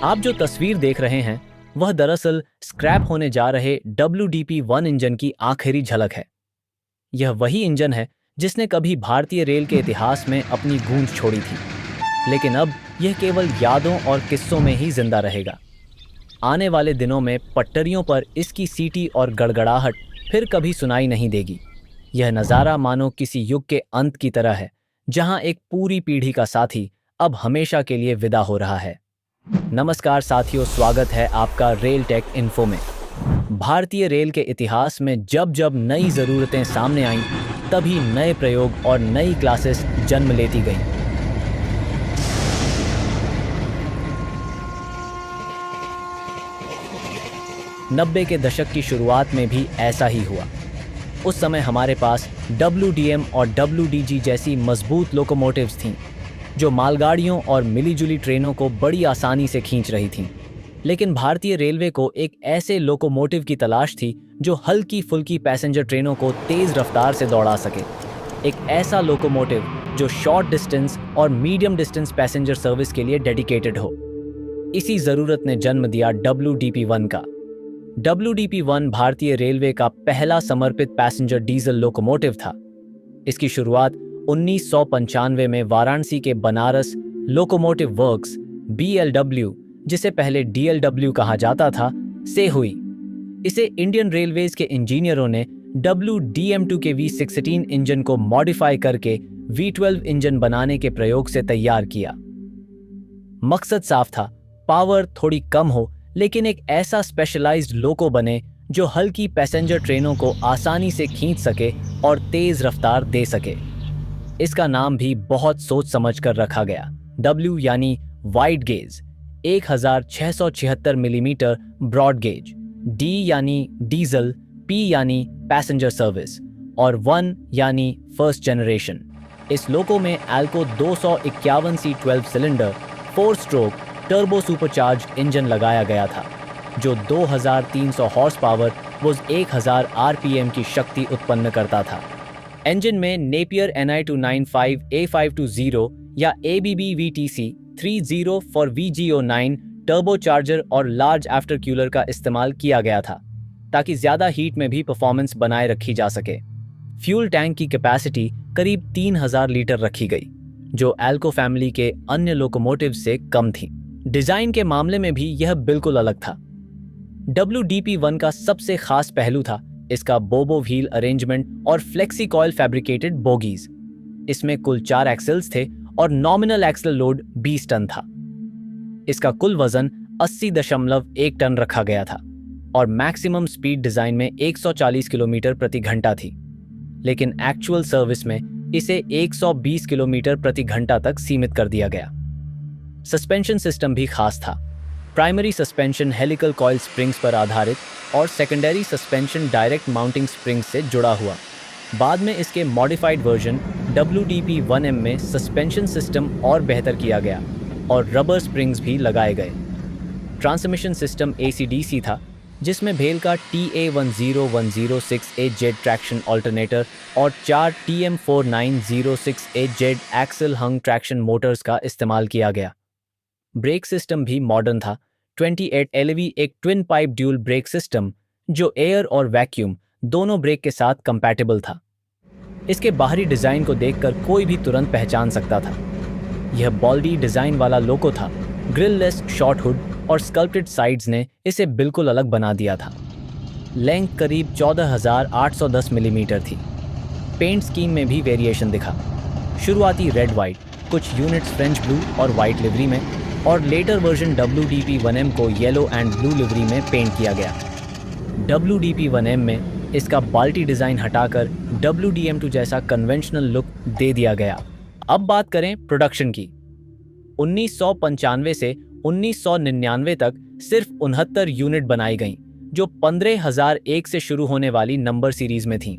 आप जो तस्वीर देख रहे हैं वह दरअसल स्क्रैप होने जा रहे WDP-1 इंजन की आखिरी झलक है। यह वही इंजन है जिसने कभी भारतीय रेल के इतिहास में अपनी गूंज छोड़ी थी, लेकिन अब यह केवल यादों और किस्सों में ही जिंदा रहेगा। आने वाले दिनों में पटरियों पर इसकी सीटी और गड़गड़ाहट फिर कभी सुनाई नहीं देगी। यह नज़ारा मानो किसी युग के अंत की तरह है, जहां एक पूरी पीढ़ी का साथी अब हमेशा के लिए विदा हो रहा है। नमस्कार साथियों, स्वागत है आपका रेल टेक इन्फो में। भारतीय रेल के इतिहास में जब जब नई ज़रूरतें सामने आईं, तभी नए प्रयोग और नई क्लासेस जन्म लेती गईं। नब्बे के दशक की शुरुआत में भी ऐसा ही हुआ। उस समय हमारे पास WDM और WDG जैसी मजबूत लोकोमोटिव्स थीं, जो मालगाड़ियों और मिलीजुली ट्रेनों को बड़ी आसानी से खींच रही थीं। लेकिन भारतीय रेलवे को एक ऐसे लोकोमोटिव की तलाश थी जो हल्की फुल्की पैसेंजर ट्रेनों को तेज रफ्तार से दौड़ा सके। एक ऐसा लोकोमोटिव जो शॉर्ट डिस्टेंस और मीडियम डिस्टेंस पैसेंजर सर्विस के लिए डेडिकेटेड हो। इसी ज़रूरत ने जन्म दिया WDP-1 का। WDP-1 भारतीय रेलवे का पहला समर्पित पैसेंजर डीजल लोकोमोटिव था। इसकी शुरुआत 1995 में वाराणसी के बनारस लोकोमोटिव वर्क्स BLW, जिसे पहले DLW कहा जाता था, से हुई। इसे इंडियन रेलवेज के इंजीनियरों ने WDM2 के V16 इंजन को मॉडिफाई करके V12 इंजन बनाने के प्रयोग से तैयार किया। मकसद साफ था, पावर थोड़ी कम हो लेकिन एक ऐसा स्पेशलाइज्ड लोको बने जो हल्की पैसेंजर ट्रेनों को आसानी से खींच सके और तेज रफ्तार दे सके। इसका नाम भी बहुत सोच समझ कर रखा गया। W यानी wide gauge, 1676 millimetre broad gauge, D यानी डीजल, P यानी पैसेंजर सर्विस और 1 यानी फर्स्ट जनरेशन। इस लोको में ALCO 251C 12 cylinder 4 stroke turbo supercharge engine लगाया गया था, जो 2300 हॉर्स पावर व 1000 RPM की शक्ति उत्पन्न करता था। इंजन में नेपियर Ni295A520 या ABB VTC 30 for VGO9 turbocharger और लार्ज आफ्टरकूलर का इस्तेमाल किया गया था, ताकि ज़्यादा हीट में भी परफॉर्मेंस बनाए रखी जा सके। फ्यूल टैंक की कैपेसिटी करीब 3000 लीटर रखी गई, जो एल्को फैमिली के अन्य लोकोमोटिव से कम थी। डिज़ाइन के मामले में भी यह बिल्कुल अलग था। WDP-1 का सबसे खास पहलू था इसका बोबो व्हील अरेंजमेंट और फ्लेक्सी कॉइल फैब्रिकेटेड बोगीज। इसमें कुल 4 एक्सेल्स थे और नॉमिनल एक्सल लोड 20 टन था। इसका कुल वजन 80.1 टन रखा गया था और मैक्सिमम स्पीड डिजाइन में 140 किलोमीटर प्रति घंटा थी, लेकिन एक्चुअल सर्विस में इसे 120 किलोमीटर प्रति घंटा तक सीमित कर दिया गया। सस्पेंशन सिस्टम भी खास था। Primary suspension helical coil springs पर आधारित और secondary suspension direct mounting springs से जुड़ा हुआ। बाद में इसके मॉडिफाइड वर्जन WDP-1M में सस्पेंशन सिस्टम और बेहतर किया गया और रबर स्प्रिंग्स भी लगाए गए। ट्रांसमिशन सिस्टम AC/DC था, जिसमें भेल का TA10106AZ ट्रैक्शन अल्टरनेटर और 4 TM4906AZ एक्सल हंग ट्रैक्शन मोटर्स का इस्तेमाल किया गया। ब्रेक सिस्टम भी मॉडर्न था। 28 LV एक twin pipe dual brake system, जो एयर और वैक्यूम दोनों ब्रेक के साथ कंपैटिबल था। इसके बाहरी डिज़ाइन को देखकर कोई भी तुरंत पहचान सकता था। यह बॉल्डी डिज़ाइन वाला लोको था। ग्रिल-लेस शॉर्ट हुड और स्कल्प्टेड साइड्स ने इसे बिल्कुल अलग बना दिया था। लेंथ करीब 14810 मिलीमीटर थी। पेंट स्कीम में भी वेरिएशन दिखा। शुरुआती रेड वाइट, कुछ यूनिट्स फ्रेंच ब्लू और वाइट लिवरी में, और लेटर वर्जन WDP-1M को येलो एंड ब्लू लिवरी में पेंट किया गया। WDP-1M में इसका बाल्टी डिज़ाइन हटाकर WDM2 जैसा कन्वेंशनल लुक दे दिया गया। अब बात करें प्रोडक्शन की। 1995 से 1999 तक सिर्फ 69 यूनिट बनाई गईं, जो 15001 से शुरू होने वाली नंबर सीरीज में थीं।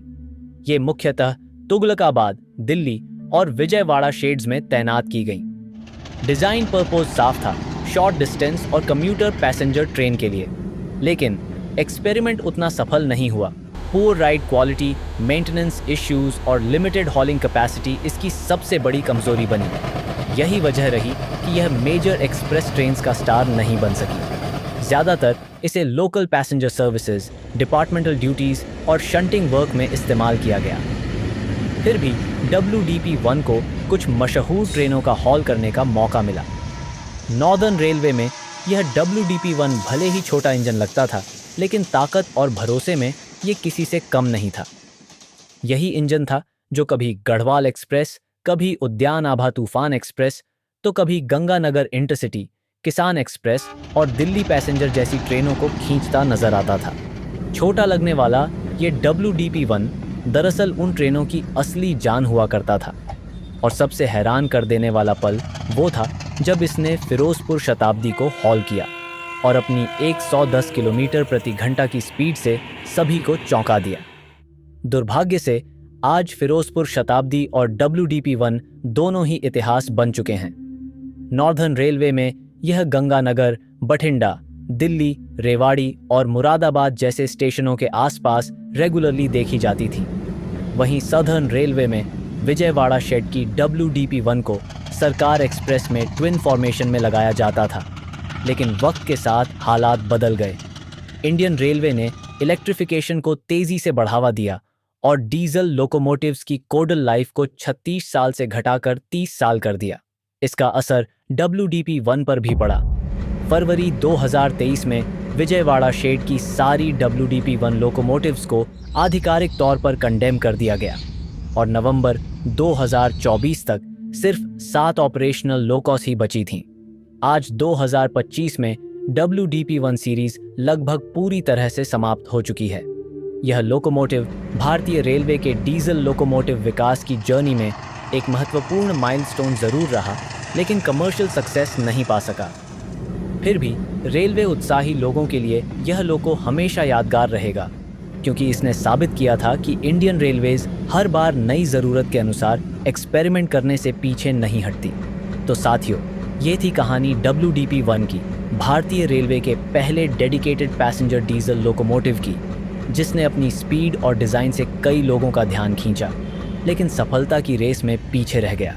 ये मुख्यतः तुगलकाबाद, दिल्ली और विजयवाड़ा शेड्स में तैनात की गईं। डिज़ाइन पर्पस साफ था, शॉर्ट डिस्टेंस और कम्यूटर पैसेंजर ट्रेन के लिए, लेकिन एक्सपेरिमेंट उतना सफल नहीं हुआ। Poor ride quality, maintenance issues और लिमिटेड हॉलिंग कैपेसिटी इसकी सबसे बड़ी कमजोरी बनी। यही वजह रही कि यह मेजर एक्सप्रेस ट्रेन्स का स्टार नहीं बन सकी। ज़्यादातर इसे local passenger services, departmental duties और शंटिंग वर्क में इस्तेमाल किया गया। फिर भी WDP-1 को कुछ मशहूर ट्रेनों का हॉल करने का मौका मिला। नॉर्दर्न रेलवे में यह WDP-1 भले ही छोटा इंजन लगता था, लेकिन ताकत और भरोसे में ये किसी से कम नहीं था। यही इंजन था जो कभी गढ़वाल एक्सप्रेस, कभी उद्यान आभा तूफान एक्सप्रेस, तो कभी गंगानगर इंटरसिटी, किसान एक्सप्रेस और दिल्ली पैसेंजर जैसी ट्रेनों को खींचता नजर आता था। छोटा लगने वाला ये WDP-1 दरअसल उन ट्रेनों की असली जान हुआ करता था। और सबसे हैरान कर देने वाला पल वो था जब इसने फिरोजपुर शताब्दी को हॉल किया और अपनी 110 किलोमीटर प्रति घंटा की स्पीड से सभी को चौंका दिया। दुर्भाग्य से आज फिरोजपुर शताब्दी और WDP-1 दोनों ही इतिहास बन चुके हैं। नॉर्दर्न रेलवे में यह गंगानगर, बठिंडा, दिल्ली, रेवाड़ी और मुरादाबाद जैसे स्टेशनों के आसपास रेगुलरली देखी जाती थी। वहीं सदर्न रेलवे में विजयवाड़ा शेड की WDP-1 को सरकार एक्सप्रेस में ट्विन फॉर्मेशन में लगाया जाता था, लेकिन वक्त के साथ हालात बदल गए। इंडियन रेलवे ने इलेक्ट्रिफिकेशन को तेजी से बढ़ावा दिया और डीजल लोकोमोटिव्स की कोडल लाइफ को 36 साल से घटाकर 30 साल कर दिया। इसका असर WDP-1 पर भी पड़ा। फरवरी 2023 में विजयवाड़ा शेड की सारी WDP-1 लोकोमोटिव्स को आधिकारिक तौर पर कंडेम कर दिया गया और नवंबर 2024 तक सिर्फ 7 ऑपरेशनल लोकॉस ही बची थीं। आज 2025 में WDP-1 सीरीज लगभग पूरी तरह से समाप्त हो चुकी है। यह लोकोमोटिव भारतीय रेलवे के डीजल लोकोमोटिव विकास की जर्नी में एक महत्वपूर्ण माइलस्टोन जरूर रहा, लेकिन कमर्शियल सक्सेस नहीं पा सका। फिर भी रेलवे उत्साही लोगों के लिए यह लोको हमेशा यादगार रहेगा, क्योंकि इसने साबित किया था कि इंडियन रेलवेज हर बार नई ज़रूरत के अनुसार एक्सपेरिमेंट करने से पीछे नहीं हटती। तो साथियों, ये थी कहानी WDP-1 की, भारतीय रेलवे के पहले डेडिकेटेड पैसेंजर डीजल लोकोमोटिव की, जिसने अपनी स्पीड और डिज़ाइन से कई लोगों का ध्यान खींचा, लेकिन सफलता की रेस में पीछे रह गया।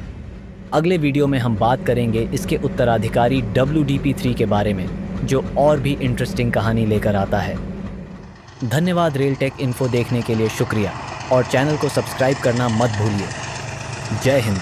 अगले वीडियो में हम बात करेंगे इसके उत्तराधिकारी WDP-3 के बारे में, जो और भी इंटरेस्टिंग कहानी लेकर आता है। धन्यवाद। रेल टेक इन्फो देखने के लिए शुक्रिया और चैनल को सब्सक्राइब करना मत भूलिए। जय हिंद।